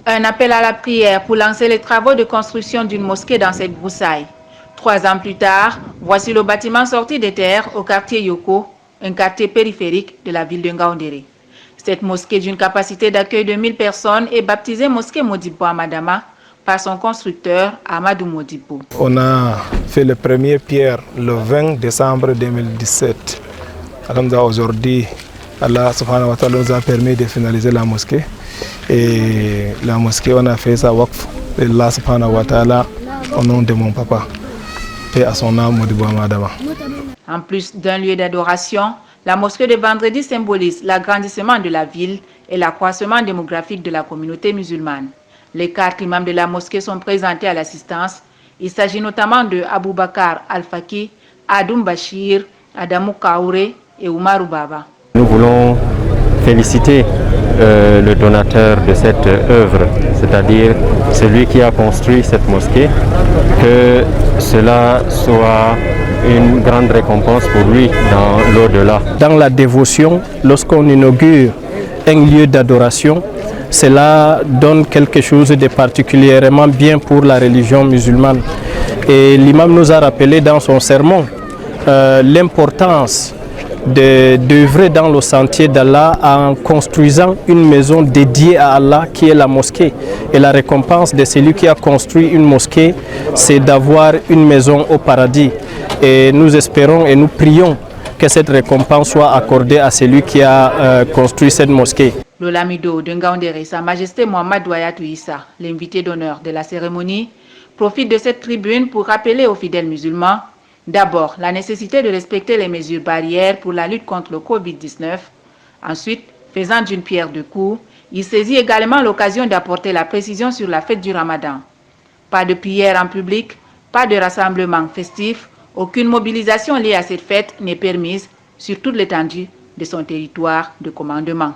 Un appel à la prière pour lancer les travaux de construction d'une mosquée dans cette broussaille. 3 ans plus tard, voici le bâtiment sorti des terres au quartier Yoko, un quartier périphérique de la ville de Ngaoundéré. Cette mosquée d'une capacité d'accueil de 1000 personnes est baptisée Mosquée Modibo Amadama par son constructeur Amadou Modibo. On a fait les premières pierres le 20 décembre 2017. Aujourd'hui, Allah subhanahu wa ta'ala nous a permis de finaliser la mosquée. Et la mosquée, on a fait ça waqf. Et Allah subhanahu wa ta'ala, au nom de mon papa, paix à son âme, Modibo Amadama. En plus d'un lieu d'adoration, la mosquée de Vendredi symbolise l'agrandissement de la ville et l'accroissement démographique de la communauté musulmane. Les 4 imams de la mosquée sont présentés à l'assistance. Il s'agit notamment de Aboubakar Al-Faki, Adoum Bachir, Adamou Kaouré et Oumarou Baba. Nous voulons féliciter le donateur de cette œuvre, c'est-à-dire celui qui a construit cette mosquée, que cela soit une grande récompense pour lui dans l'au-delà. Dans la dévotion, lorsqu'on inaugure un lieu d'adoration, cela donne quelque chose de particulièrement bien pour la religion musulmane. Et l'imam nous a rappelé dans son sermon l'importance d'œuvrer dans le sentier d'Allah en construisant une maison dédiée à Allah qui est la mosquée. Et la récompense de celui qui a construit une mosquée, c'est d'avoir une maison au paradis. Et nous espérons et nous prions que cette récompense soit accordée à celui qui a construit cette mosquée. Le Lamido de Ngaoundéré, Sa Majesté Mohamed Ouayatou Issa, l'invité d'honneur de la cérémonie, profite de cette tribune pour rappeler aux fidèles musulmans d'abord la nécessité de respecter les mesures barrières pour la lutte contre le Covid-19. Ensuite, faisant d'une pierre deux coups, il saisit également l'occasion d'apporter la précision sur la fête du Ramadan. Pas de prière en public, pas de rassemblement festif, aucune mobilisation liée à cette fête n'est permise sur toute l'étendue de son territoire de commandement.